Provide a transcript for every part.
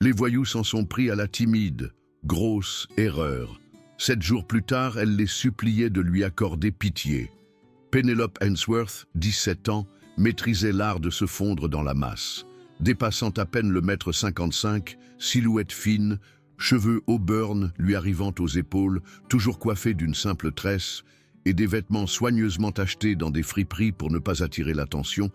Les voyous s'en sont pris à la timide, grosse erreur. 7 jours plus tard, elle les suppliait de lui accorder pitié. Penelope Ainsworth, 17 ans, maîtrisait l'art de se fondre dans la masse. Dépassant à peine le mètre 55, silhouette fine, cheveux auburn lui arrivant aux épaules, toujours coiffée d'une simple tresse, et des vêtements soigneusement achetés dans des friperies pour ne pas attirer l'attention,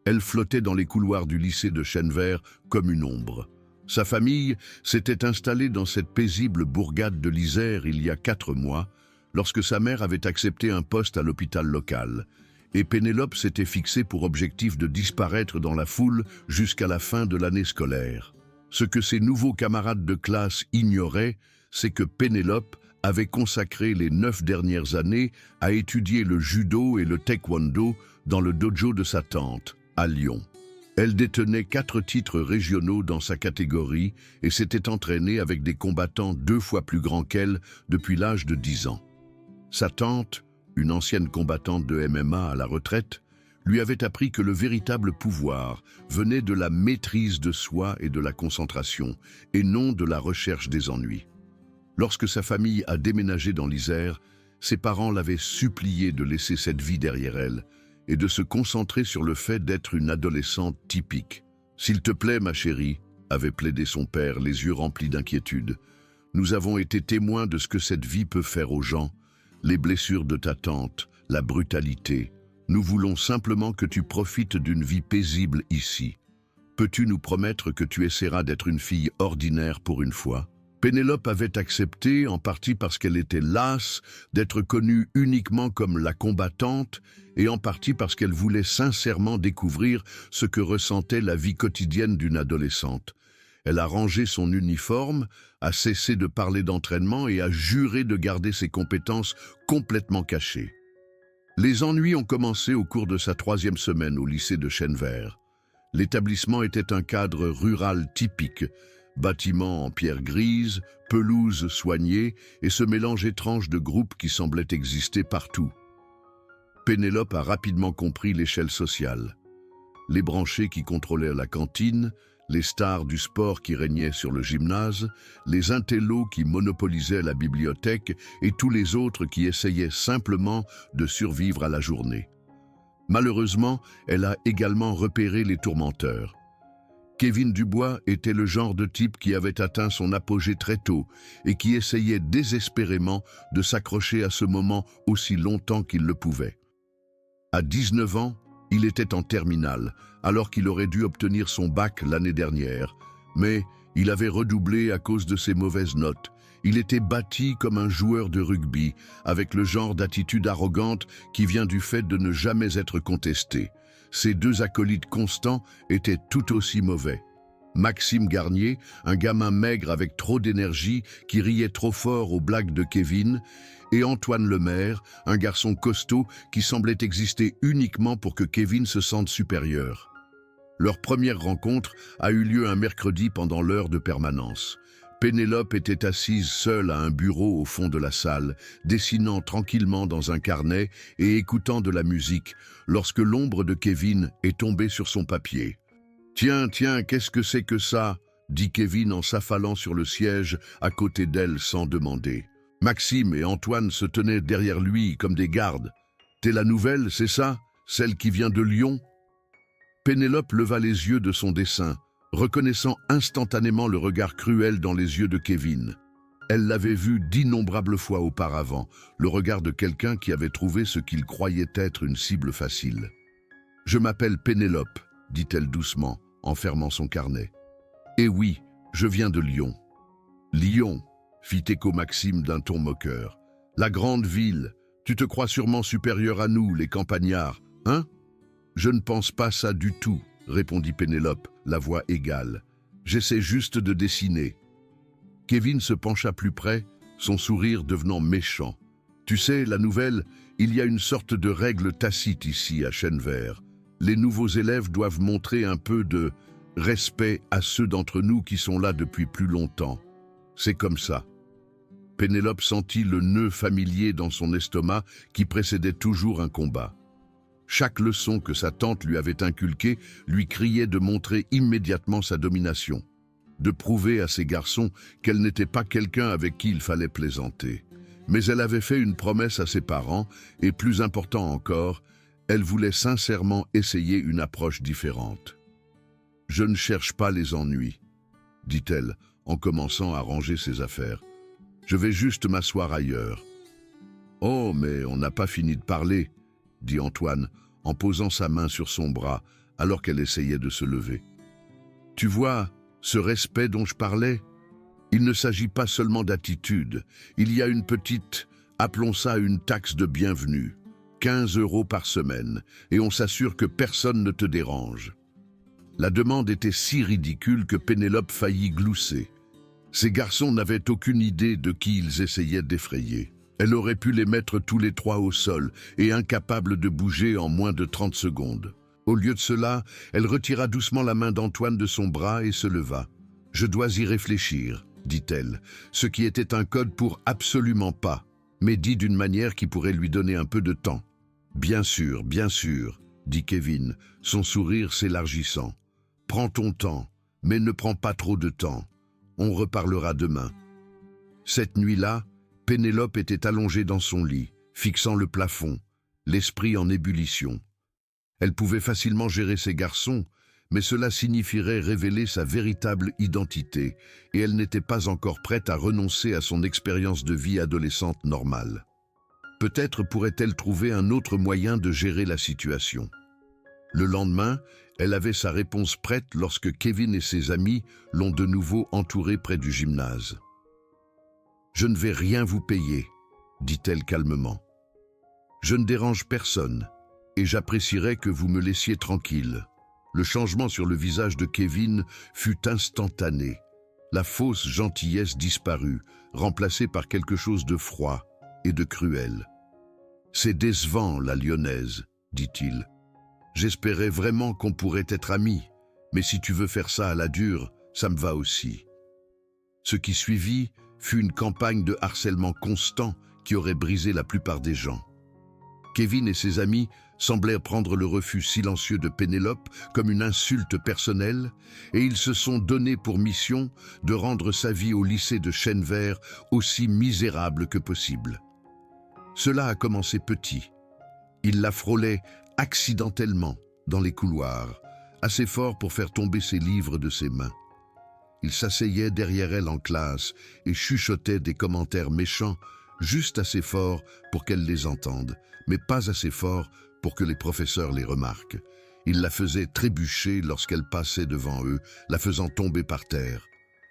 elle flottait dans les couloirs du lycée de Chêne-Vert comme une ombre. Sa famille s'était installée dans cette paisible bourgade de l'Isère il y a 4 mois, lorsque sa mère avait accepté un poste à l'hôpital local, et Pénélope s'était fixé pour objectif de disparaître dans la foule jusqu'à la fin de l'année scolaire. Ce que ses nouveaux camarades de classe ignoraient, c'est que Pénélope avait consacré les 9 dernières années à étudier le judo et le taekwondo dans le dojo de sa tante, à Lyon. Elle détenait 4 titres régionaux dans sa catégorie et s'était entraînée avec des combattants 2 fois plus grands qu'elle depuis l'âge de 10 ans. Sa tante, une ancienne combattante de MMA à la retraite, lui avait appris que le véritable pouvoir venait de la maîtrise de soi et de la concentration, et non de la recherche des ennuis. Lorsque sa famille a déménagé dans l'Isère, ses parents l'avaient suppliée de laisser cette vie derrière elle et de se concentrer sur le fait d'être une adolescente typique. « S'il te plaît, ma chérie », avait plaidé son père, les yeux remplis d'inquiétude. « Nous avons été témoins de ce que cette vie peut faire aux gens, les blessures de ta tante, la brutalité. Nous voulons simplement que tu profites d'une vie paisible ici. Peux-tu nous promettre que tu essaieras d'être une fille ordinaire pour une fois ?» Pénélope avait accepté, en partie parce qu'elle était lasse d'être connue uniquement comme la combattante, et en partie parce qu'elle voulait sincèrement découvrir ce que ressentait la vie quotidienne d'une adolescente. Elle a rangé son uniforme, a cessé de parler d'entraînement et a juré de garder ses compétences complètement cachées. Les ennuis ont commencé au cours de sa 3e semaine au lycée de Chêne-Vert. L'établissement était un cadre rural typique, bâtiments en pierre grise, pelouses soignées et ce mélange étrange de groupes qui semblait exister partout. Pénélope a rapidement compris l'échelle sociale. Les branchés qui contrôlaient la cantine, les stars du sport qui régnaient sur le gymnase, les intellos qui monopolisaient la bibliothèque et tous les autres qui essayaient simplement de survivre à la journée. Malheureusement, elle a également repéré les tourmenteurs. Kevin Dubois était le genre de type qui avait atteint son apogée très tôt et qui essayait désespérément de s'accrocher à ce moment aussi longtemps qu'il le pouvait. À 19 ans, il était en terminale, alors qu'il aurait dû obtenir son bac l'année dernière. Mais il avait redoublé à cause de ses mauvaises notes. Il était bâti comme un joueur de rugby, avec le genre d'attitude arrogante qui vient du fait de ne jamais être contesté. Ses 2 acolytes constants étaient tout aussi mauvais. Maxime Garnier, un gamin maigre avec trop d'énergie qui riait trop fort aux blagues de Kevin, et Antoine Lemaire, un garçon costaud qui semblait exister uniquement pour que Kevin se sente supérieur. Leur première rencontre a eu lieu un mercredi pendant l'heure de permanence. Pénélope était assise seule à un bureau au fond de la salle, dessinant tranquillement dans un carnet et écoutant de la musique, lorsque l'ombre de Kevin est tombée sur son papier. « Tiens, qu'est-ce que c'est que ça ?» dit Kevin en s'affalant sur le siège à côté d'elle sans demander. Maxime et Antoine se tenaient derrière lui comme des gardes. « T'es la nouvelle, c'est ça? Celle qui vient de Lyon ?» Pénélope leva les yeux de son dessin, reconnaissant instantanément le regard cruel dans les yeux de Kevin. Elle l'avait vu d'innombrables fois auparavant, le regard de quelqu'un qui avait trouvé ce qu'il croyait être une cible facile. « Je m'appelle Pénélope, » dit-elle doucement, en fermant son carnet. « Eh oui, je viens de Lyon. »« Lyon » fit écho Maxime d'un ton moqueur. « La grande ville, tu te crois sûrement supérieur à nous, les campagnards, hein ?»« Je ne pense pas ça du tout, » répondit Pénélope, la voix égale. « J'essaie juste de dessiner. » Kevin se pencha plus près, son sourire devenant méchant. « Tu sais, la nouvelle, il y a une sorte de règle tacite ici à Chêne-Vert. Les nouveaux élèves doivent montrer un peu de respect à ceux d'entre nous qui sont là depuis plus longtemps. C'est comme ça. » Pénélope sentit le nœud familier dans son estomac qui précédait toujours un combat. Chaque leçon que sa tante lui avait inculquée lui criait de montrer immédiatement sa domination. de prouver à ces garçons qu'elle n'était pas quelqu'un avec qui il fallait plaisanter. Mais elle avait fait une promesse à ses parents, et plus important encore, elle voulait sincèrement essayer une approche différente. « Je ne cherche pas les ennuis, » dit-elle en commençant à ranger ses affaires. « Je vais juste m'asseoir ailleurs. »« Oh, mais on n'a pas fini de parler, » dit Antoine en posant sa main sur son bras alors qu'elle essayait de se lever. « Tu vois, ce respect dont je parlais, il ne s'agit pas seulement d'attitude. Il y a une petite, appelons ça une taxe de bienvenue, 15 € par semaine, et on s'assure que personne ne te dérange. » La demande était si ridicule que Pénélope faillit glousser. Ces garçons n'avaient aucune idée de qui ils essayaient d'effrayer. Elle aurait pu les mettre tous les trois au sol et incapables de bouger en moins de 30 secondes. Au lieu de cela, elle retira doucement la main d'Antoine de son bras et se leva. « Je dois y réfléchir, » dit-elle, ce qui était un code pour « absolument pas », mais dit d'une manière qui pourrait lui donner un peu de temps. « bien sûr, dit Kevin, son sourire s'élargissant. « Prends ton temps, mais ne prends pas trop de temps. On reparlera demain. » Cette nuit-là, Pénélope était allongée dans son lit, fixant le plafond, l'esprit en ébullition. Elle pouvait facilement gérer ses garçons, mais cela signifierait révéler sa véritable identité, et elle n'était pas encore prête à renoncer à son expérience de vie adolescente normale. Peut-être pourrait-elle trouver un autre moyen de gérer la situation. Le lendemain, elle avait sa réponse prête lorsque Kevin et ses amis l'ont de nouveau entourée près du gymnase. « Je ne vais rien vous payer, » dit-elle calmement. « Je ne dérange personne, et j'apprécierais que vous me laissiez tranquille. » Le changement sur le visage de Kevin fut instantané. La fausse gentillesse disparut, remplacée par quelque chose de froid et de cruel. « C'est décevant, la lyonnaise, » dit-il. « J'espérais vraiment qu'on pourrait être amis, mais si tu veux faire ça à la dure, ça me va aussi. » Ce qui suivit fut une campagne de harcèlement constant qui aurait brisé la plupart des gens. Kevin et ses amis semblèrent prendre le refus silencieux de Pénélope comme une insulte personnelle, et ils se sont donné pour mission de rendre sa vie au lycée de Chêne-Vert aussi misérable que possible. Cela a commencé petit. Il la frôlait accidentellement dans les couloirs, assez fort pour faire tomber ses livres de ses mains. Il s'asseyait derrière elle en classe et chuchotait des commentaires méchants, juste assez fort pour qu'elle les entende, mais pas assez fort pour que les professeurs les remarquent. Il la faisait trébucher lorsqu'elle passait devant eux, la faisant tomber par terre.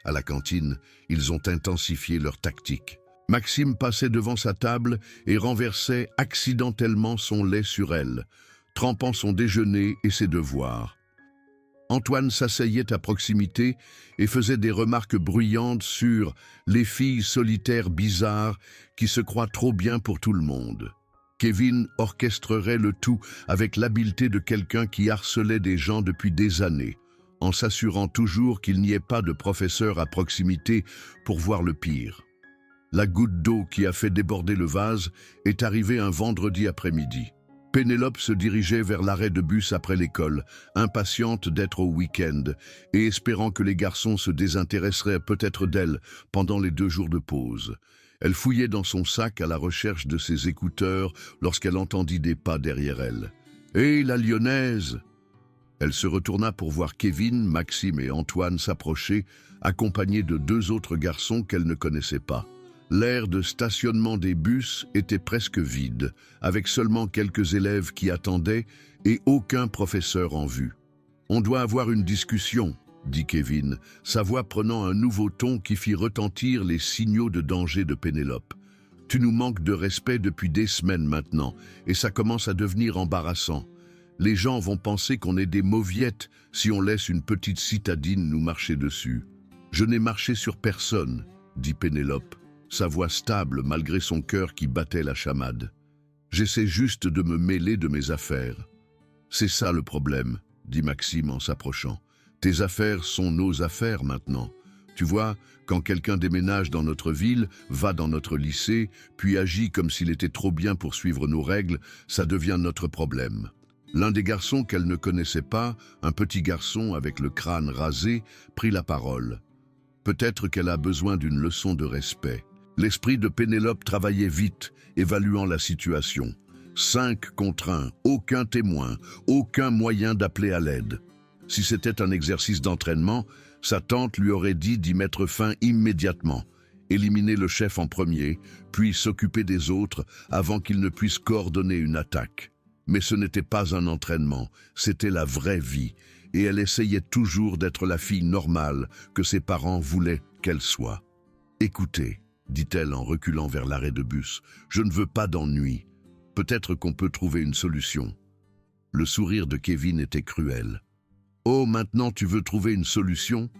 À la cantine, ils ont intensifié leur tactique. Maxime passait devant sa table et renversait accidentellement son lait sur elle, trempant son déjeuner et ses devoirs. Antoine s'asseyait à proximité et faisait des remarques bruyantes sur les filles solitaires bizarres qui se croient trop bien pour tout le monde. Kevin orchestrerait le tout avec l'habileté de quelqu'un qui harcelait des gens depuis des années, en s'assurant toujours qu'il n'y ait pas de professeur à proximité pour voir le pire. La goutte d'eau qui a fait déborder le vase est arrivée un vendredi après-midi. Pénélope se dirigeait vers l'arrêt de bus après l'école, impatiente d'être au week-end et espérant que les garçons se désintéresseraient peut-être d'elle pendant les 2 jours de pause. Elle fouillait dans son sac à la recherche de ses écouteurs lorsqu'elle entendit des pas derrière elle. « Hé, la lyonnaise !» Elle se retourna pour voir Kevin, Maxime et Antoine s'approcher, accompagnés de 2 autres garçons qu'elle ne connaissait pas. L'aire de stationnement des bus était presque vide, avec seulement quelques élèves qui attendaient et aucun professeur en vue. « On doit avoir une discussion », dit Kevin, sa voix prenant un nouveau ton qui fit retentir les signaux de danger de Pénélope. « Tu nous manques de respect depuis des semaines maintenant, et ça commence à devenir embarrassant. Les gens vont penser qu'on est des mauviettes si on laisse une petite citadine nous marcher dessus. »« Je n'ai marché sur personne, » dit Pénélope, sa voix stable malgré son cœur qui battait la chamade. « J'essaie juste de me mêler de mes affaires. »« C'est ça le problème, » dit Maxime en s'approchant. « Tes affaires sont nos affaires maintenant. Tu vois, quand quelqu'un déménage dans notre ville, va dans notre lycée, puis agit comme s'il était trop bien pour suivre nos règles, ça devient notre problème. » L'un des garçons qu'elle ne connaissait pas, un petit garçon avec le crâne rasé, prit la parole. Peut-être qu'elle a besoin d'une leçon de respect. L'esprit de Pénélope travaillait vite, évaluant la situation. 5 contre 1, aucun témoin, aucun moyen d'appeler à l'aide. Si c'était un exercice d'entraînement, sa tante lui aurait dit d'y mettre fin immédiatement, éliminer le chef en premier, puis s'occuper des autres avant qu'il ne puisse coordonner une attaque. Mais ce n'était pas un entraînement, c'était la vraie vie, et elle essayait toujours d'être la fille normale que ses parents voulaient qu'elle soit. « Écoutez, dit-elle en reculant vers l'arrêt de bus, je ne veux pas d'ennui. Peut-être qu'on peut trouver une solution. » Le sourire de Kevin était cruel. « Oh, maintenant tu veux trouver une solution?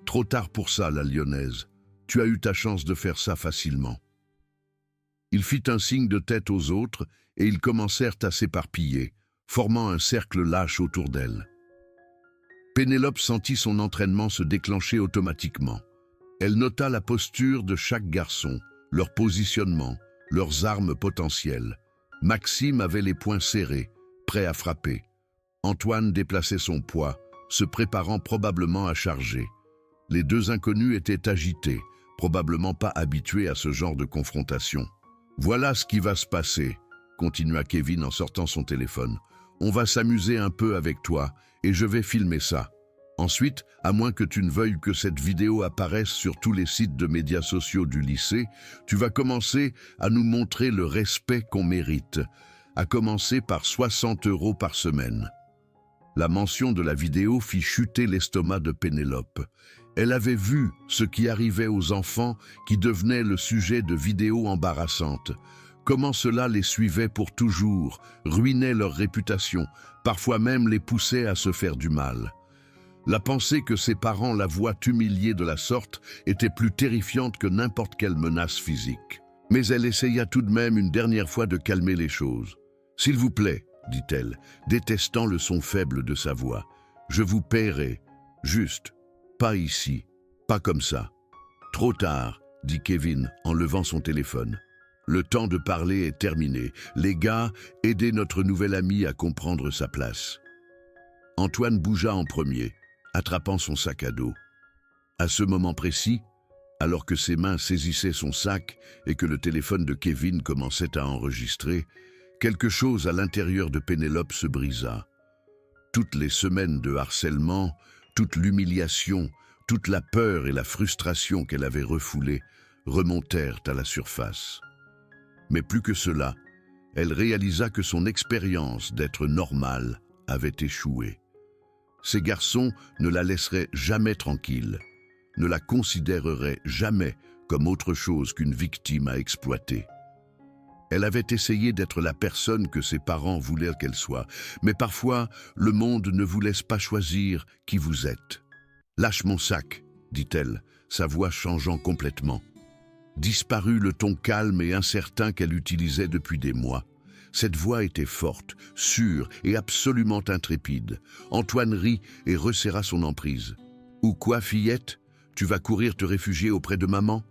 Trop tard pour ça, la lyonnaise. Tu as eu ta chance de faire ça facilement. » Il fit un signe de tête aux autres et ils commencèrent à s'éparpiller, formant un cercle lâche autour d'elle. Pénélope sentit son entraînement se déclencher automatiquement. Elle nota la posture de chaque garçon, leur positionnement, leurs armes potentielles. Maxime avait les poings serrés, prêt à frapper. Antoine déplaçait son poids, se préparant probablement à charger. Les deux inconnus étaient agités, probablement pas habitués à ce genre de confrontation. « Voilà ce qui va se passer », continua Kevin en sortant son téléphone. « On va s'amuser un peu avec toi et je vais filmer ça. Ensuite, à moins que tu ne veuilles que cette vidéo apparaisse sur tous les sites de médias sociaux du lycée, tu vas commencer à nous montrer le respect qu'on mérite, à commencer par 60 € par semaine. » La mention de la vidéo fit chuter l'estomac de Pénélope. Elle avait vu ce qui arrivait aux enfants qui devenaient le sujet de vidéos embarrassantes. Comment cela les suivait pour toujours, ruinait leur réputation, parfois même les poussait à se faire du mal. La pensée que ses parents la voient humiliée de la sorte était plus terrifiante que n'importe quelle menace physique. Mais elle essaya tout de même une dernière fois de calmer les choses. « S'il vous plaît, » dit-elle, détestant le son faible de sa voix, « je vous paierai. Juste. Pas ici. Pas comme ça. » « Trop tard, » dit Kevin en levant son téléphone. « Le temps de parler est terminé. Les gars, aidez notre nouvel ami à comprendre sa place. » Antoine bougea en premier, attrapant son sac à dos. À ce moment précis, alors que ses mains saisissaient son sac et que le téléphone de Kevin commençait à enregistrer, quelque chose à l'intérieur de Pénélope se brisa. Toutes les semaines de harcèlement, toute l'humiliation, toute la peur et la frustration qu'elle avait refoulées remontèrent à la surface. Mais plus que cela, elle réalisa que son expérience d'être normale avait échoué. Ces garçons ne la laisseraient jamais tranquille, ne la considéreraient jamais comme autre chose qu'une victime à exploiter. Elle avait essayé d'être la personne que ses parents voulaient qu'elle soit, mais parfois, le monde ne vous laisse pas choisir qui vous êtes. « Lâche mon sac », dit-elle, sa voix changeant complètement. Disparut le ton calme et incertain qu'elle utilisait depuis des mois. Cette voix était forte, sûre et absolument intrépide. Antoine rit et resserra son emprise. « Ou quoi, fillette? Tu vas courir te réfugier auprès de maman ?»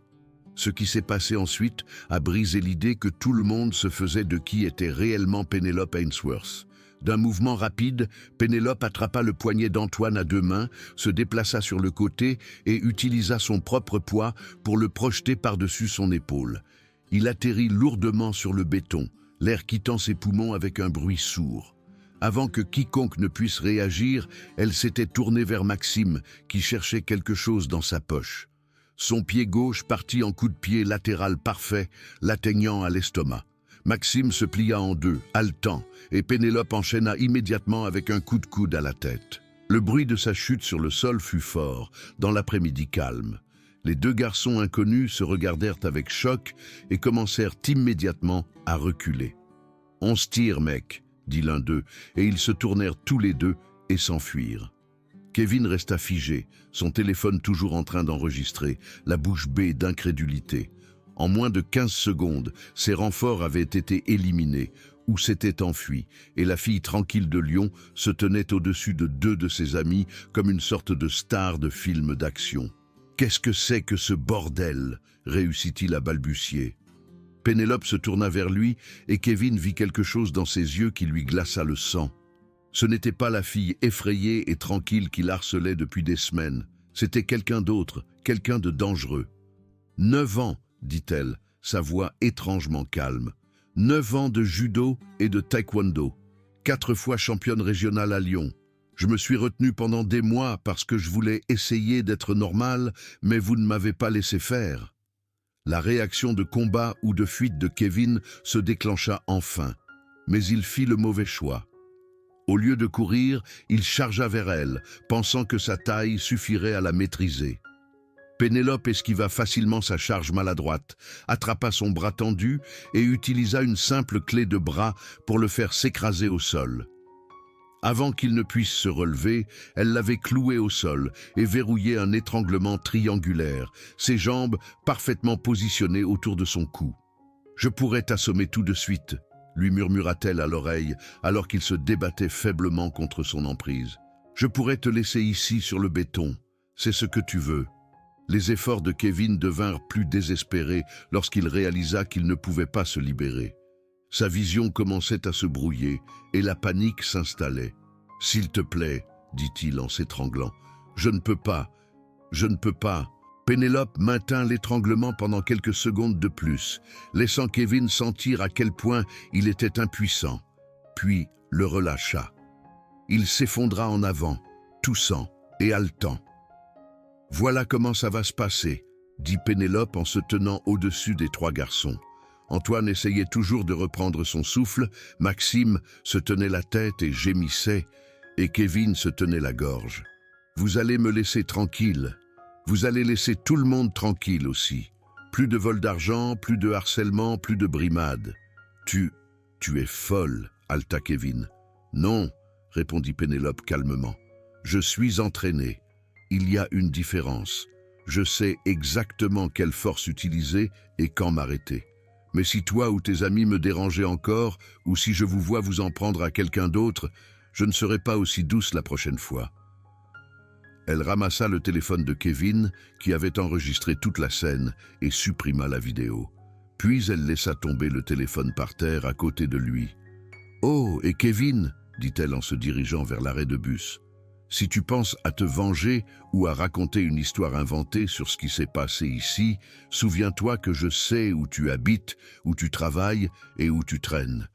Ce qui s'est passé ensuite a brisé l'idée que tout le monde se faisait de qui était réellement Pénélope Ainsworth. D'un mouvement rapide, Pénélope attrapa le poignet d'Antoine à deux mains, se déplaça sur le côté et utilisa son propre poids pour le projeter par-dessus son épaule. Il atterrit lourdement sur le béton, l'air quittant ses poumons avec un bruit sourd. Avant que quiconque ne puisse réagir, elle s'était tournée vers Maxime, qui cherchait quelque chose dans sa poche. Son pied gauche partit en coup de pied latéral parfait, l'atteignant à l'estomac. Maxime se plia en deux, haletant, et Pénélope enchaîna immédiatement avec un coup de coude à la tête. Le bruit de sa chute sur le sol fut fort, dans l'après-midi calme. Les deux garçons inconnus se regardèrent avec choc et commencèrent immédiatement à reculer. « On se tire, mec », dit l'un d'eux, et ils se tournèrent tous les deux et s'enfuirent. Kevin resta figé, son téléphone toujours en train d'enregistrer, la bouche bée d'incrédulité. En moins de 15 secondes, ses renforts avaient été éliminés ou s'étaient enfuis, et la fille tranquille de Lyon se tenait au-dessus de deux de ses amis comme une sorte de star de film d'action. « Qu'est-ce que c'est que ce bordel ?» réussit-il à balbutier. Pénélope se tourna vers lui et Kevin vit quelque chose dans ses yeux qui lui glaça le sang. Ce n'était pas la fille effrayée et tranquille qu'il harcelait depuis des semaines, C'était quelqu'un d'autre, quelqu'un de dangereux. 9 ans, dit-elle, sa voix étrangement calme. 9 ans de judo et de taekwondo. 4 fois championne régionale à Lyon. Je me suis retenue pendant des mois parce que je voulais essayer d'être normale, mais vous ne m'avez pas laissé faire. La réaction de combat ou de fuite de Kevin se déclencha enfin, mais il fit le mauvais choix. Au lieu de courir, il chargea vers elle, pensant que sa taille suffirait à la maîtriser. Pénélope esquiva facilement sa charge maladroite, attrapa son bras tendu et utilisa une simple clé de bras pour le faire s'écraser au sol. Avant qu'il ne puisse se relever, elle l'avait cloué au sol et verrouillé un étranglement triangulaire, ses jambes parfaitement positionnées autour de son cou. « Je pourrais t'assommer tout de suite », lui murmura-t-elle à l'oreille alors qu'il se débattait faiblement contre son emprise. « Je pourrais te laisser ici sur le béton, c'est ce que tu veux. » Les efforts de Kevin devinrent plus désespérés lorsqu'il réalisa qu'il ne pouvait pas se libérer. Sa vision commençait à se brouiller et la panique s'installait. « S'il te plaît, dit-il en s'étranglant, je ne peux pas, je ne peux pas. » Pénélope maintint l'étranglement pendant quelques secondes de plus, laissant Kevin sentir à quel point il était impuissant, puis le relâcha. Il s'effondra en avant, toussant et haletant. « Voilà comment ça va se passer, » dit Pénélope en se tenant au-dessus des 3 garçons. Antoine essayait toujours de reprendre son souffle, Maxime se tenait la tête et gémissait, et Kevin se tenait la gorge. « Vous allez me laisser tranquille. Vous allez laisser tout le monde tranquille aussi. Plus de vol d'argent, plus de harcèlement, plus de brimade. Tu es folle, haleta Kevin. Non, répondit Pénélope calmement. Je suis entraîné. Il y a une différence. Je sais exactement quelle force utiliser et quand m'arrêter. Mais si toi ou tes amis me dérangez encore, ou si je vous vois vous en prendre à quelqu'un d'autre, je ne serai pas aussi douce la prochaine fois. Elle ramassa le téléphone de Kevin, qui avait enregistré toute la scène, et supprima la vidéo. Puis elle laissa tomber le téléphone par terre à côté de lui. « Oh, et Kevin » dit-elle en se dirigeant vers l'arrêt de bus. « Si tu penses à te venger ou à raconter une histoire inventée sur ce qui s'est passé ici, souviens-toi que je sais où tu habites, où tu travailles et où tu traînes.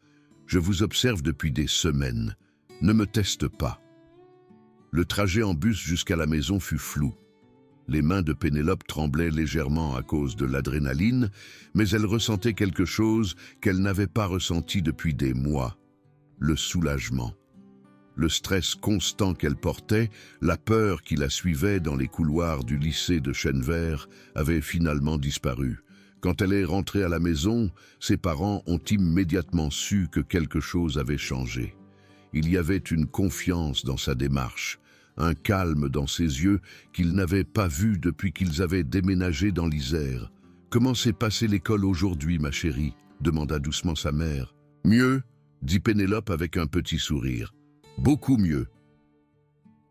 Je vous observe depuis des semaines. Ne me teste pas. » Le trajet en bus jusqu'à la maison fut flou. Les mains de Pénélope tremblaient légèrement à cause de l'adrénaline, mais elle ressentait quelque chose qu'elle n'avait pas ressenti depuis des mois, le soulagement. Le stress constant qu'elle portait, la peur qui la suivait dans les couloirs du lycée de Chêne-Vert avait finalement disparu. Quand elle est rentrée à la maison, ses parents ont immédiatement su que quelque chose avait changé. Il y avait une confiance dans sa démarche, un calme dans ses yeux qu'ils n'avaient pas vu depuis qu'ils avaient déménagé dans l'Isère. « Comment s'est passée l'école aujourd'hui, ma chérie ?» demanda doucement sa mère. « Mieux, » dit Pénélope avec un petit sourire. « Beaucoup mieux. »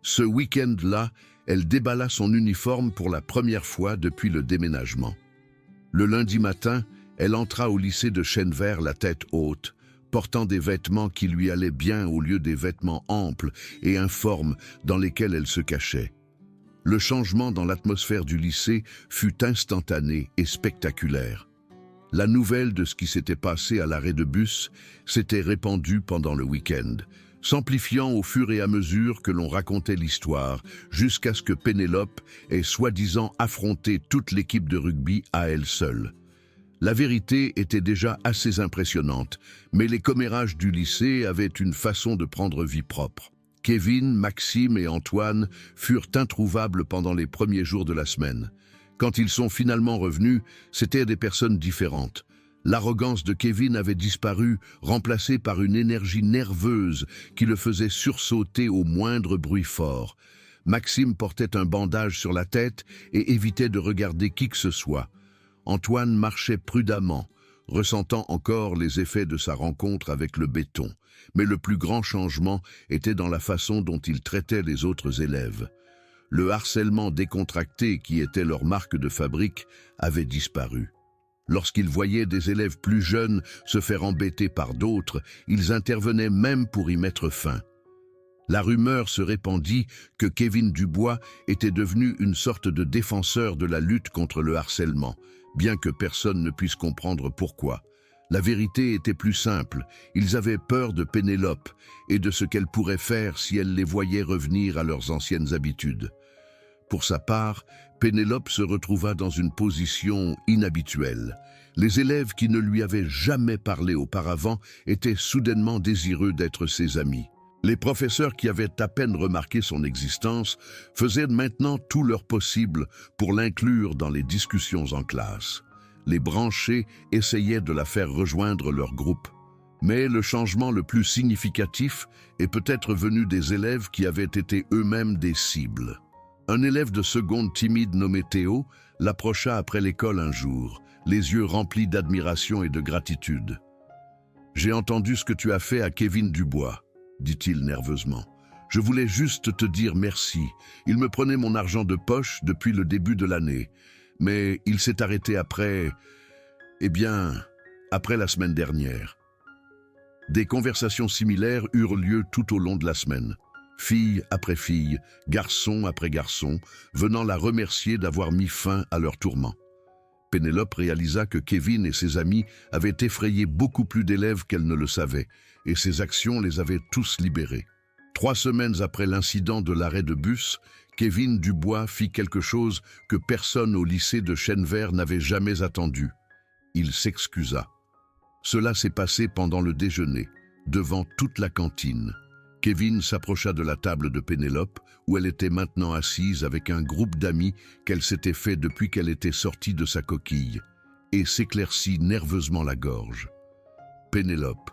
Ce week-end-là, elle déballa son uniforme pour la première fois depuis le déménagement. Le lundi matin, elle entra au lycée de Chêne-Vert la tête haute, portant des vêtements qui lui allaient bien au lieu des vêtements amples et informes dans lesquels elle se cachait. Le changement dans l'atmosphère du lycée fut instantané et spectaculaire. La nouvelle de ce qui s'était passé à l'arrêt de bus s'était répandue pendant le week-end, s'amplifiant au fur et à mesure que l'on racontait l'histoire, jusqu'à ce que Pénélope ait soi-disant affronté toute l'équipe de rugby à elle seule. La vérité était déjà assez impressionnante, mais les commérages du lycée avaient une façon de prendre vie propre. Kevin, Maxime et Antoine furent introuvables pendant les premiers jours de la semaine. Quand ils sont finalement revenus, c'étaient des personnes différentes. L'arrogance de Kevin avait disparu, remplacée par une énergie nerveuse qui le faisait sursauter au moindre bruit fort. Maxime portait un bandage sur la tête et évitait de regarder qui que ce soit. Antoine marchait prudemment, ressentant encore les effets de sa rencontre avec le béton. Mais le plus grand changement était dans la façon dont il traitait les autres élèves. Le harcèlement décontracté qui était leur marque de fabrique avait disparu. Lorsqu'ils voyaient des élèves plus jeunes se faire embêter par d'autres, ils intervenaient même pour y mettre fin. La rumeur se répandit que Kevin Dubois était devenu une sorte de défenseur de la lutte contre le harcèlement, bien que personne ne puisse comprendre pourquoi. La vérité était plus simple, ils avaient peur de Pénélope et de ce qu'elle pourrait faire si elle les voyait revenir à leurs anciennes habitudes. Pour sa part, Pénélope se retrouva dans une position inhabituelle. Les élèves qui ne lui avaient jamais parlé auparavant étaient soudainement désireux d'être ses amis. Les professeurs qui avaient à peine remarqué son existence faisaient maintenant tout leur possible pour l'inclure dans les discussions en classe. Les branchés essayaient de la faire rejoindre leur groupe. Mais le changement le plus significatif est peut-être venu des élèves qui avaient été eux-mêmes des cibles. Un élève de seconde timide nommé Théo l'approcha après l'école un jour, les yeux remplis d'admiration et de gratitude. « J'ai entendu ce que tu as fait à Kevin Dubois, » dit-il nerveusement. « Je voulais juste te dire merci. Il me prenait mon argent de poche depuis le début de l'année. Mais il s'est arrêté après... après la semaine dernière. » Des conversations similaires eurent lieu tout au long de la semaine. Fille après fille, garçon après garçon, venant la remercier d'avoir mis fin à leur tourment. Pénélope réalisa que Kevin et ses amis avaient effrayé beaucoup plus d'élèves qu'elle ne le savait, et ses actions les avaient tous libérés. 3 semaines après l'incident de l'arrêt de bus, Kevin Dubois fit quelque chose que personne au lycée de Chêne-Vert n'avait jamais attendu. Il s'excusa. Cela s'est passé pendant le déjeuner, devant toute la cantine. Kevin s'approcha de la table de Pénélope, où elle était maintenant assise avec un groupe d'amis qu'elle s'était fait depuis qu'elle était sortie de sa coquille, et s'éclaircit nerveusement la gorge. « Pénélope, »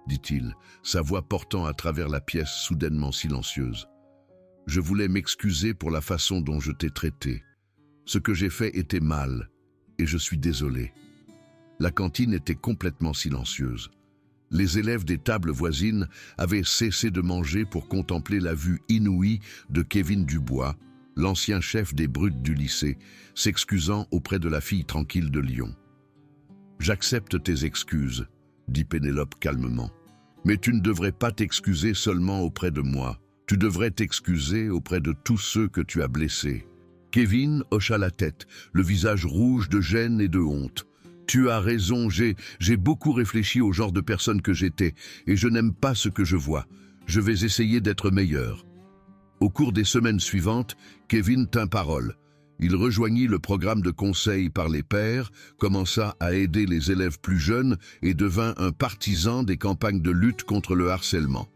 dit-il, sa voix portant à travers la pièce soudainement silencieuse. « Je voulais m'excuser pour la façon dont je t'ai traité. Ce que j'ai fait était mal, et je suis désolé. » La cantine était complètement silencieuse. Les élèves des tables voisines avaient cessé de manger pour contempler la vue inouïe de Kevin Dubois, l'ancien chef des brutes du lycée, s'excusant auprès de la fille tranquille de Lyon. « J'accepte tes excuses, » dit Pénélope calmement. « Mais tu ne devrais pas t'excuser seulement auprès de moi. Tu devrais t'excuser auprès de tous ceux que tu as blessés. » Kevin hocha la tête, le visage rouge de gêne et de honte. Tu as raison, j'ai beaucoup réfléchi au genre de personne que j'étais, et je n'aime pas ce que je vois. Je vais essayer d'être meilleur. Au cours des semaines suivantes, Kevin tint parole. Il rejoignit le programme de conseil par les pairs, commença à aider les élèves plus jeunes et devint un partisan des campagnes de lutte contre le harcèlement.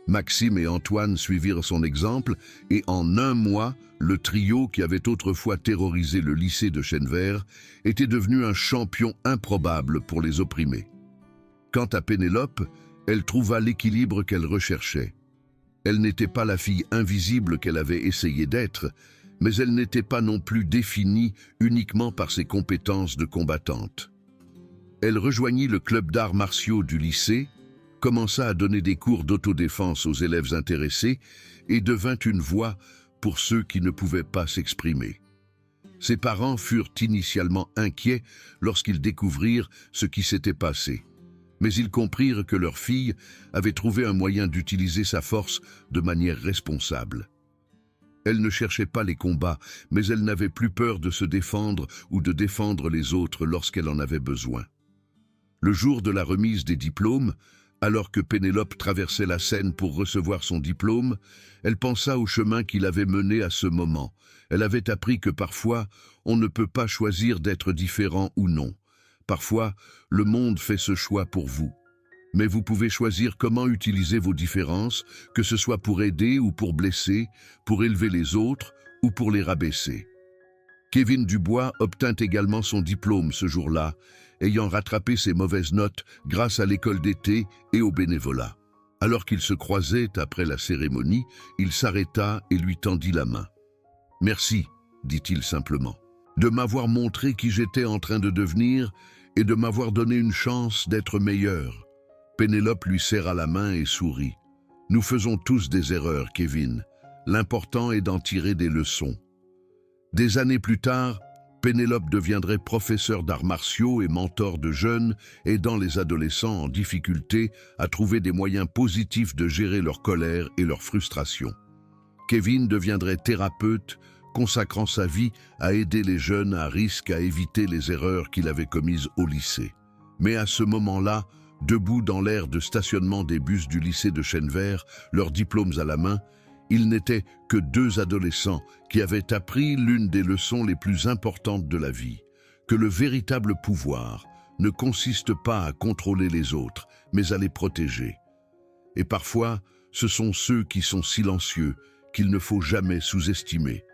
Maxime et Antoine suivirent son exemple et en un mois, le trio qui avait autrefois terrorisé le lycée de Chêne-Vert était devenu un champion improbable pour les opprimés. Quant à Pénélope, elle trouva l'équilibre qu'elle recherchait. Elle n'était pas la fille invisible qu'elle avait essayé d'être, mais elle n'était pas non plus définie uniquement par ses compétences de combattante. Elle rejoignit le club d'arts martiaux du lycée, commença à donner des cours d'autodéfense aux élèves intéressés et devint une voix pour ceux qui ne pouvaient pas s'exprimer. Ses parents furent initialement inquiets lorsqu'ils découvrirent ce qui s'était passé, mais ils comprirent que leur fille avait trouvé un moyen d'utiliser sa force de manière responsable. Elle ne cherchait pas les combats, mais elle n'avait plus peur de se défendre ou de défendre les autres lorsqu'elle en avait besoin. Le jour de la remise des diplômes, alors que Pénélope traversait la scène pour recevoir son diplôme, elle pensa au chemin qui l'avait menée à ce moment. Elle avait appris que parfois, on ne peut pas choisir d'être différent ou non. Parfois, le monde fait ce choix pour vous. Mais vous pouvez choisir comment utiliser vos différences, que ce soit pour aider ou pour blesser, pour élever les autres ou pour les rabaisser. Kevin Dubois obtint également son diplôme ce jour-là, ayant rattrapé ses mauvaises notes grâce à l'école d'été et au bénévolat. Alors qu'ils se croisaient après la cérémonie, il s'arrêta et lui tendit la main. « Merci, dit-il simplement, de m'avoir montré qui j'étais en train de devenir et de m'avoir donné une chance d'être meilleur. » Pénélope lui serra la main et sourit. « Nous faisons tous des erreurs, Kevin. L'important est d'en tirer des leçons. » Des années plus tard, Pénélope deviendrait professeur d'arts martiaux et mentor de jeunes, aidant les adolescents en difficulté à trouver des moyens positifs de gérer leur colère et leur frustration. Kevin deviendrait thérapeute, consacrant sa vie à aider les jeunes à risque à éviter les erreurs qu'il avait commises au lycée. Mais à ce moment-là, debout dans l'aire de stationnement des bus du lycée de Chênevert, leurs diplômes à la main, ils n'étaient que deux adolescents qui avaient appris l'une des leçons les plus importantes de la vie, que le véritable pouvoir ne consiste pas à contrôler les autres, mais à les protéger. Et parfois, ce sont ceux qui sont silencieux qu'il ne faut jamais sous-estimer.